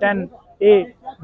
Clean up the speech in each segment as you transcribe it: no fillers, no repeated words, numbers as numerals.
10A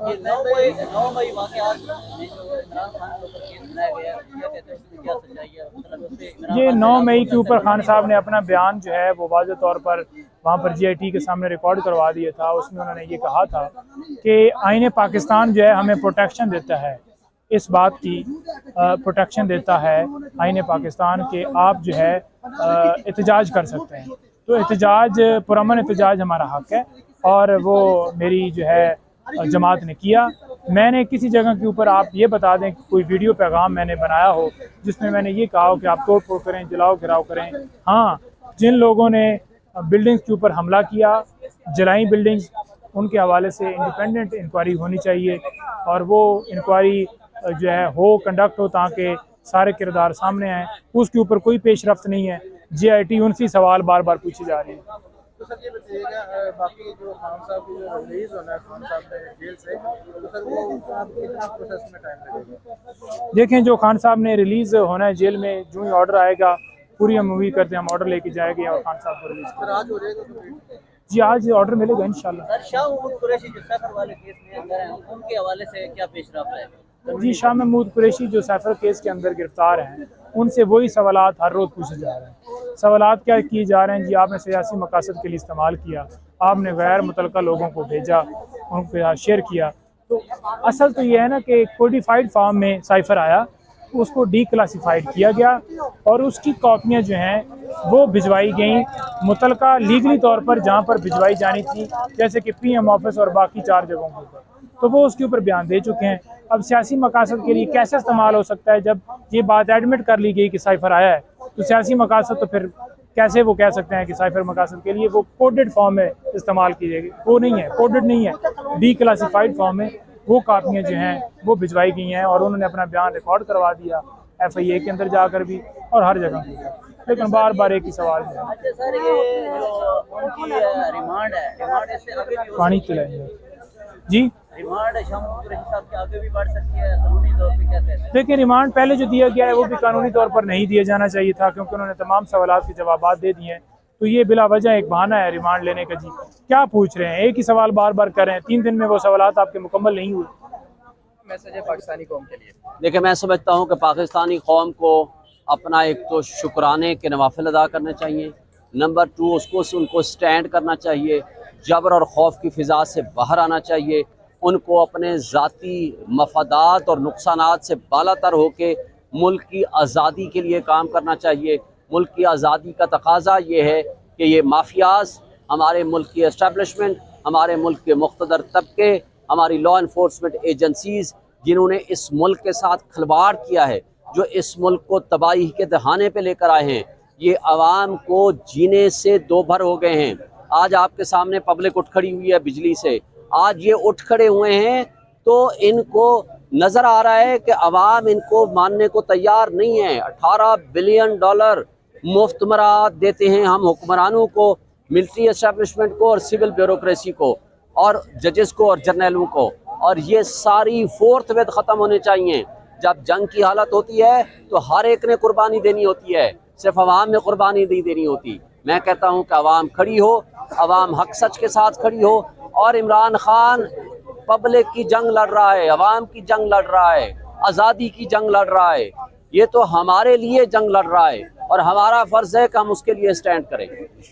ये 9 मई वाक़यात में जो इमरान खान के ऊपर केस बनाया गया, क्या कहते हैं, उसमें क्या सच्चाई है? मतलब उससे इमरान ये खान 9 मई के ऊपर खान साहब ने अपना बयान जो है वो वाज़ेह तौर पर वहाँ पर GIT के सामने रिकॉर्ड करवा दिया था। उसमें उन्होंने ये कहा था कि आईन पाकिस्तान जो है हमें प्रोटेक्शन देता है, इस बात की प्रोटेक्शन देता है आईन पाकिस्तान के आप जो है एहतजाज कर सकते हैं। तो एहतजाज, पुरअमन एहतजाज हमारा हक़ है और वो मेरी जो है जमात ने किया। मैंने किसी जगह के ऊपर आप ये बता दें कि कोई वीडियो पैगाम मैंने बनाया हो जिसमें मैंने ये कहा हो कि आप तोड़ फोड़ करें, जलाओ घिराव करें। हाँ, जिन लोगों ने बिल्डिंग्स के ऊपर हमला किया, जलाई बिल्डिंग्स, उनके हवाले से इंडिपेंडेंट इंक्वायरी होनी चाहिए और वो इंक्वायरी जो है हो, कंडक्ट हो, ताकि सारे किरदार सामने आएँ। उसके ऊपर कोई पेश रफ्त नहीं है। GIT उनसे सवाल बार बार पूछी जा रही है। तो सर ये बताइएगा, बाकी जो खान साहब की जो रिलीज होना है खान साहब ने जेल से, तो सर वो कितना प्रोसेस में टाइम लगेगा? देखें, जो खान साहब ने रिलीज़ होना है जेल में, जो ही ऑर्डर आएगा पूरी हम उम्मीद करते हैं हम ऑर्डर लेके जाएंगे और खान साहब को रिलीज़ सर आज हो जाएगा कंप्लीट? जी, आज ऑर्डर मिलेगा इंशाल्लाह। सर शाह महमूद कुरैशी जो सैफर वाले केस में अंदर हैं, उनके हवाले से क्या पेशरफ्त है? जी, शाह महमूद कुरैशी जो सैफर केस के अंदर गिरफ्तार हैं, उनसे वही सवालात हर रोज़ पूछे जा रहे हैं। सवालात क्या किए जा रहे हैं? जी, आपने सियासी मकासद के लिए इस्तेमाल किया, आपने गैर मुतल्लका लोगों को भेजा, उनके साथ शेयर किया। तो असल तो ये है ना कि कोडिफाइड फॉर्म में साइफर आया, उसको डीक्लासिफाइड किया गया और उसकी कॉपियाँ जो हैं वो भिजवाई गई मुतल्लका लीगली तौर पर जहाँ पर भिजवाई जानी थी, जैसे कि PM ऑफिस और बाकी 4 जगहों के ऊपर। तो वो उसके ऊपर बयान दे चुके हैं। अब सियासी मकासद के लिए कैसे इस्तेमाल हो सकता है? जब ये बात एडमिट कर ली गई कि साइफर आया है, तो सियासी मकासद तो फिर कैसे वो कह सकते हैं कि साइफर मकासद के लिए वो कोडेड फॉर्म में इस्तेमाल की जाएगी? वो नहीं है, कोडेड नहीं है, डीक्लासिफाइड फॉर्म में वो कापियाँ जो हैं वो भिजवाई गई हैं और उन्होंने अपना बयान रिकॉर्ड करवा दिया FIA के अंदर जाकर भी और हर जगह पर। लेकिन बार बार एक ही सवाल है। अच्छा सर, ये जो उनकी रिमांड है, रिमांड इससे आगे भी हो पानी सकती है? पिलाएंगे जी। रिमांड शाह महमूद कुरैशी साहब के आगे भी बढ़ सकती है कानूनी तौर पे, क्या कहते हैं? देखिए, रिमांड पहले जो दिया गया है वो भी कानूनी तौर पर नहीं दिया जाना चाहिए था, क्योंकि उन्होंने तमाम सवालात के जवाब दे दिए हैं। तो ये बिला वजह एक बहाना है रिमांड लेने का। जी, क्या पूछ रहे हैं? एक ही सवाल बार बार कर रहे हैं। 3 दिन में वो सवालात आपके मुकम्मल नहीं हुए। मैसेज है पाकिस्तानी कौम के लिए? देखिए, मैं समझता हूँ कि पाकिस्तानी कौम को अपना एक तो शुक्राने के नवाफिल अदा करने चाहिए, नंबर 2 उनको स्टैंड करना चाहिए, जबर और खौफ की फ़िज़ा से बाहर आना चाहिए, उनको अपने ज़ाती मफादात और नुकसानात से बालातर होकर मुल्क की आज़ादी के लिए काम करना चाहिए। मुल्क की आज़ादी का तकाज़ा ये है कि ये माफियाज, हमारे मुल्क की एस्टेब्लिशमेंट, हमारे मुल्क के मुख्तदर तबके, हमारी लॉ इन्फोर्समेंट एजेंसीज़, जिन्होंने इस मुल्क के साथ खिलवाड़ किया है, जो इस मुल्क को तबाही के दहाने पे लेकर आए हैं, ये आवाम को जीने से दो भर हो गए हैं। आज आपके सामने पब्लिक उठ खड़ी हुई है बिजली से, आज ये उठ खड़े हुए हैं तो इनको नज़र आ रहा है कि आवाम इनको मानने को तैयार नहीं है। $18 बिलियन मुफ्त मराहत देते हैं हम हुक्मरानों को, मिलिट्री एस्टेब्लिशमेंट को और सिविल ब्यूरोक्रेसी को और जजेस को और जर्नलों को, और ये सारी फोर्थ वेद ख़त्म होने चाहिए। जब जंग की हालत होती है तो हर एक ने कुर्बानी देनी होती है, सिर्फ अवाम ने कुर्बानी नहीं देनी होती। मैं कहता हूँ कि अवाम खड़ी हो, अवाम हक सच के साथ खड़ी हो, और इमरान खान पब्लिक की जंग लड़ रहा है, अवाम की जंग लड़ रहा है, आज़ादी की जंग लड़ रहा है। ये तो हमारे लिए जंग लड़ रहा है और हमारा फ़र्ज़ है कि हम उसके लिए स्टैंड करें।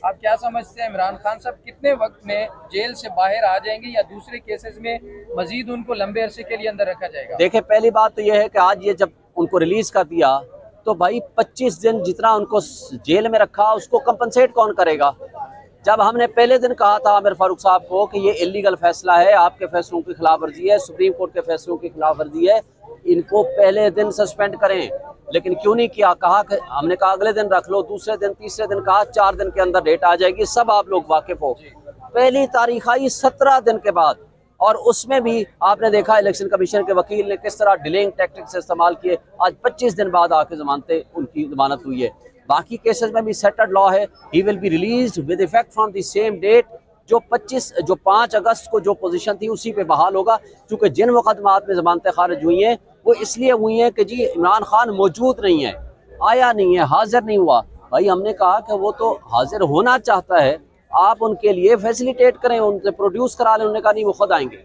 आप क्या समझते हैं, इमरान खान साहब कितने वक्त में जेल से बाहर आ जाएंगे या दूसरे केसेस में मजीद उनको लंबे अरसे के लिए अंदर रखा जाएगा? देखिए, पहली बात तो यह है कि आज ये जब उनको रिलीज़ कर दिया तो भाई 25 दिन जितना उनको जेल में रखा उसको कंपनसेट कौन करेगा? जब हमने पहले दिन कहा था आमिर फारूक साहब को कि ये इलीगल फैसला है, आपके फैसलों की खिलाफ वर्जी है, सुप्रीम कोर्ट के फैसलों की खिलाफ वर्जी है, इनको पहले दिन सस्पेंड करें, लेकिन क्यों नहीं किया? कहा कि हमने कहा अगले दिन रख लो, दूसरे दिन, तीसरे दिन, कहा 4 दिन के अंदर डेट आ जाएगी, सब आप लोग वाकिफ हो। पहली तारीख आई 17 दिन के बाद, और उसमें भी आपने देखा इलेक्शन कमीशन के वकील ने किस तरह डिलेइंग टैक्टिक्स इस्तेमाल किए। आज 25 दिन बाद आके जमानतें उनकी जमानत हुई है। बाकी केसेस में भी सेटल्ड लॉ है, he will be released with effect from the same date. जो 5 अगस्त को जो पोजीशन थी उसी पे बहाल होगा, क्योंकि जिन मुकदमात में जमानतें खारिज हुई हैं वो इसलिए हुई हैं कि जी इमरान खान मौजूद नहीं है, आया नहीं है, हाजिर नहीं हुआ। भाई हमने कहा कि वो तो हाजिर होना चाहता है, आप उनके लिए फैसिलिटेट करें, उनसे प्रोड्यूस करा लें। उन्होंने कहा नहीं, वो खुद आएंगे।